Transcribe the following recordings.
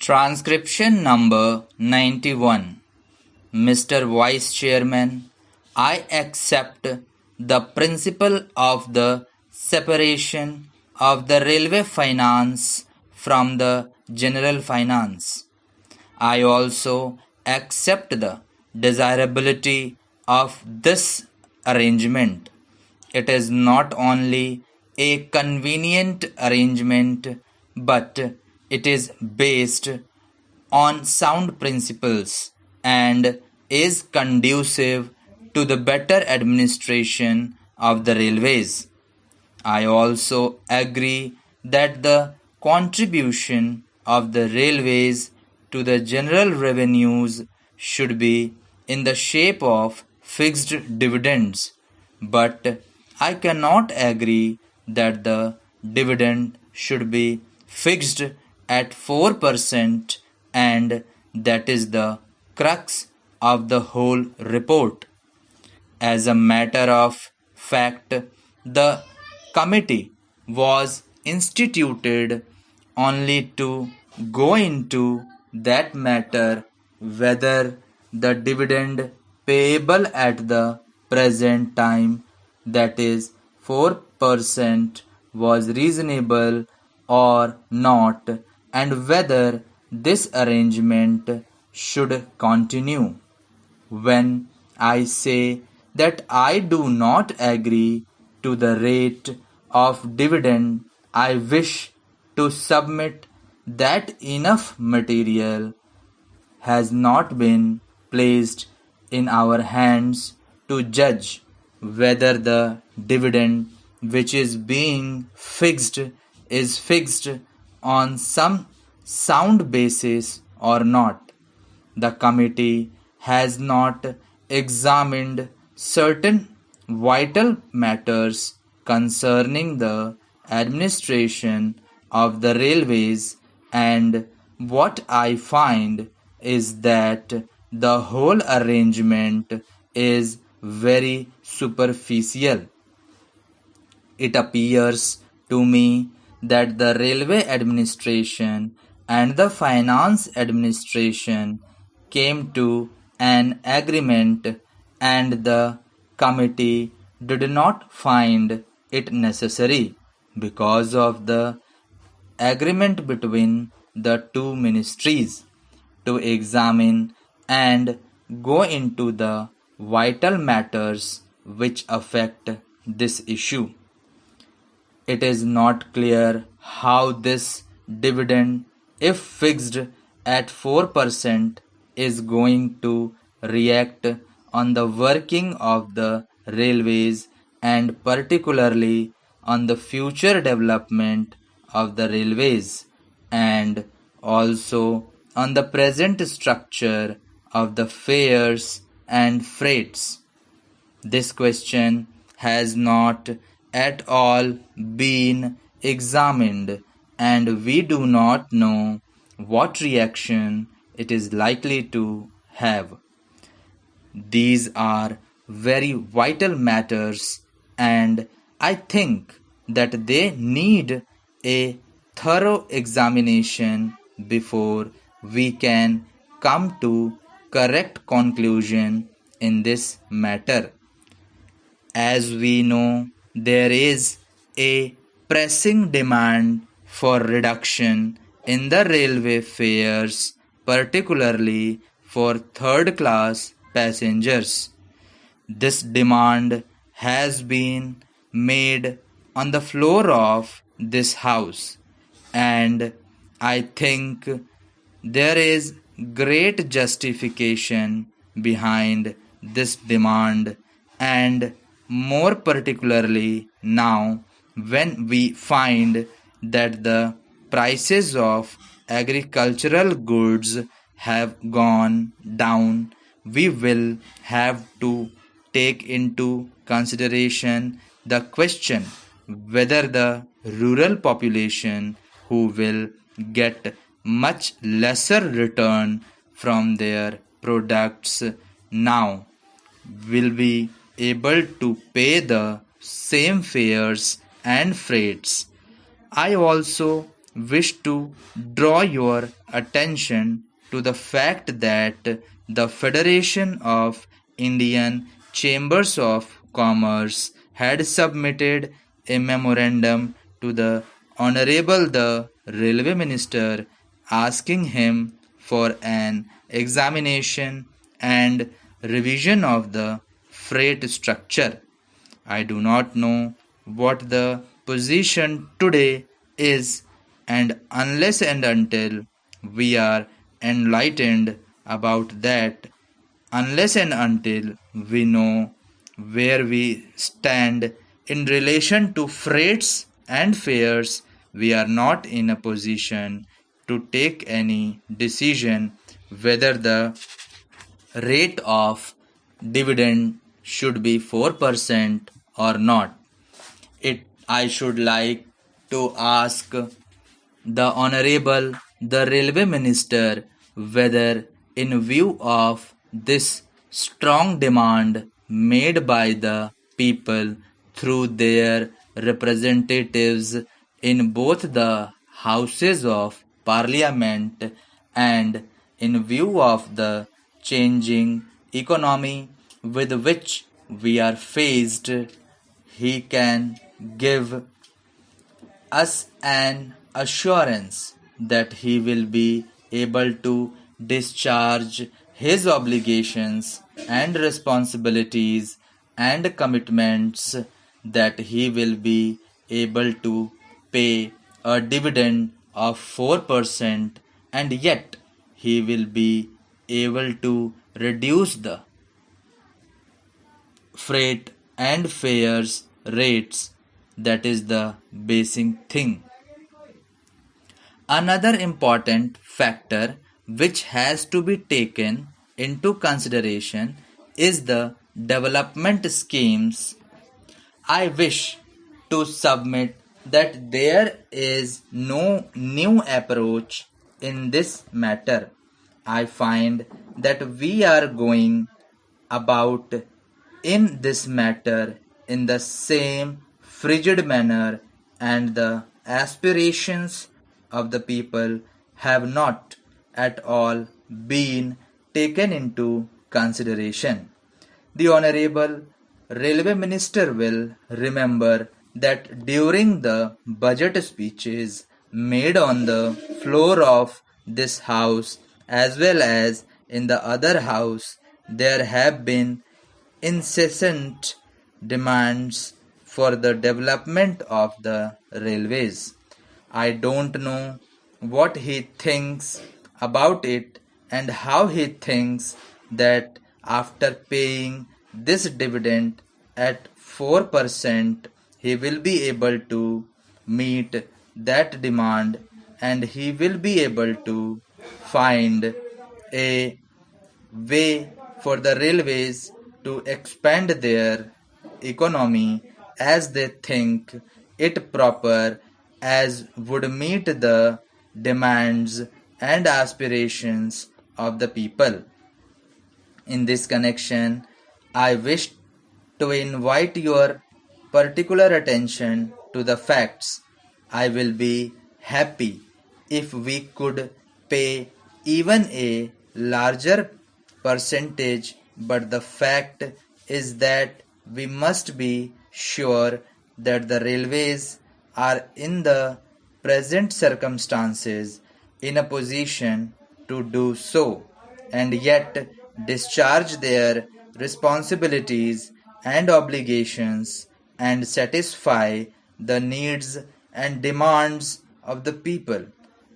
Transcription number 91. Mr. Vice Chairman, I accept the principle of the separation of the railway finance from the general finance. I also accept the desirability of this arrangement. It is not only a convenient arrangement, but it is based on sound principles and is conducive to the better administration of the railways. I also agree that the contribution of the railways to the general revenues should be in the shape of fixed dividends, but I cannot agree that the dividend should be fixed at 4%, and that is the crux of the whole report. As a matter of fact, the committee was instituted only to go into that matter whether the dividend payable at the present time, that is 4%, was reasonable or not, and whether this arrangement should continue. When I say that I do not agree to the rate of dividend, I wish to submit that enough material has not been placed in our hands to judge whether the dividend which is being fixed is fixed on some sound basis or not. The committee has not examined certain vital matters concerning the administration of the railways, and what I find is that the whole arrangement is very superficial. It appears to me that the railway administration and the finance administration came to an agreement, and the committee did not find it necessary, because of the agreement between the two ministries, to examine and go into the vital matters which affect this issue. It is not clear how this dividend, if fixed at 4%, is going to react on the working of the railways, and particularly on the future development of the railways, and also on the present structure of the fares and freights. This question has not at all been examined, and we do not know what reaction it is likely to have. These are very vital matters, and I think that they need a thorough examination before we can come to correct conclusion in this matter. As we know, there is a pressing demand for reduction in the railway fares, particularly for third-class passengers. This demand has been made on the floor of this house, and I think there is great justification behind this demand, and more particularly now when we find that the prices of agricultural goods have gone down, we will have to take into consideration the question whether the rural population, who will get much lesser return from their products now, will be able to pay the same fares and freights. I also wish to draw your attention to the fact that the Federation of Indian Chambers of Commerce had submitted a memorandum to the Honorable the Railway Minister asking him for an examination and revision of the freight structure. I do not know what the position today is, and unless and until we are enlightened about that, unless and until we know where we stand in relation to freights and fares, we are not in a position to take any decision whether the rate of dividend should be 4% or not. I should like to ask the Honorable the Railway Minister whether, in view of this strong demand made by the people through their representatives in both the Houses of Parliament, and in view of the changing economy with which we are faced, he can give us an assurance that he will be able to discharge his obligations and responsibilities and commitments, that he will be able to pay a dividend of 4%, and yet he will be able to reduce the freight and fares rates. That is the basic thing. Another important factor which has to be taken into consideration is the development schemes. I wish to submit that there is no new approach in this matter. I find that we are going about in this matter in the same frigid manner, and the aspirations of the people have not at all been taken into consideration. The Honorable Railway Minister will remember that during the budget speeches made on the floor of this house as well as in the other house, there have been incessant demands for the development of the railways. I don't know what he thinks about it and how he thinks that after paying this dividend at 4%, he will be able to meet that demand, and he will be able to find a way for the railways to expand their economy as they think it proper, as would meet the demands and aspirations of the people. In this connection, I wish to invite your particular attention to the facts. I will be happy if we could pay even a larger percentage, but the fact is that we must be sure that the railways are in the present circumstances in a position to do so, and yet discharge their responsibilities and obligations and satisfy the needs and demands of the people,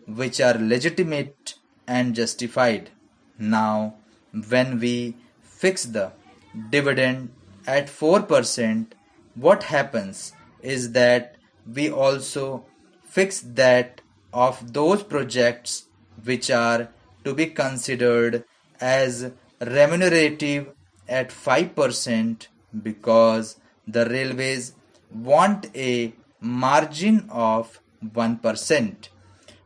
which are legitimate and justified. Now, when we fix the dividend at 4%, what happens is that we also fix that of those projects which are to be considered as remunerative at 5%, because the railways want a margin of 1%.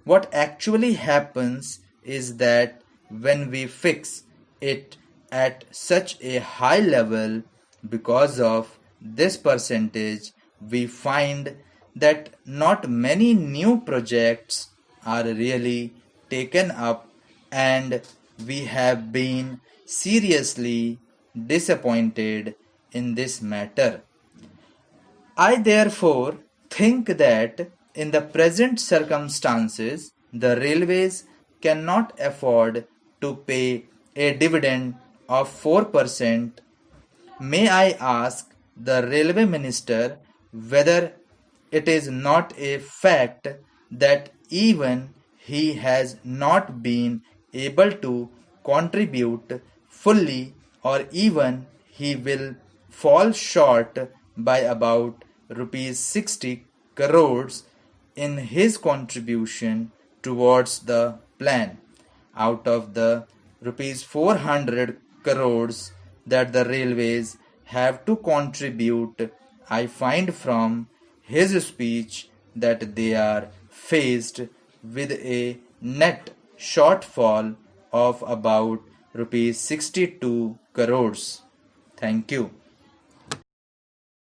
What actually happens is that when we fix it at such a high level, because of this percentage, we find that not many new projects are really taken up, and we have been seriously disappointed in this matter. I therefore think that in the present circumstances, the railways cannot afford to pay a dividend of 4%. May I ask the railway minister whether it is not a fact that even he has not been able to contribute fully, or even he will fall short by about rupees 60 crores in his contribution towards the plan out of the rupees 400 crores that the railways have to contribute. I find from his speech that they are faced with a net shortfall of about rupees 62 crores. Thank you.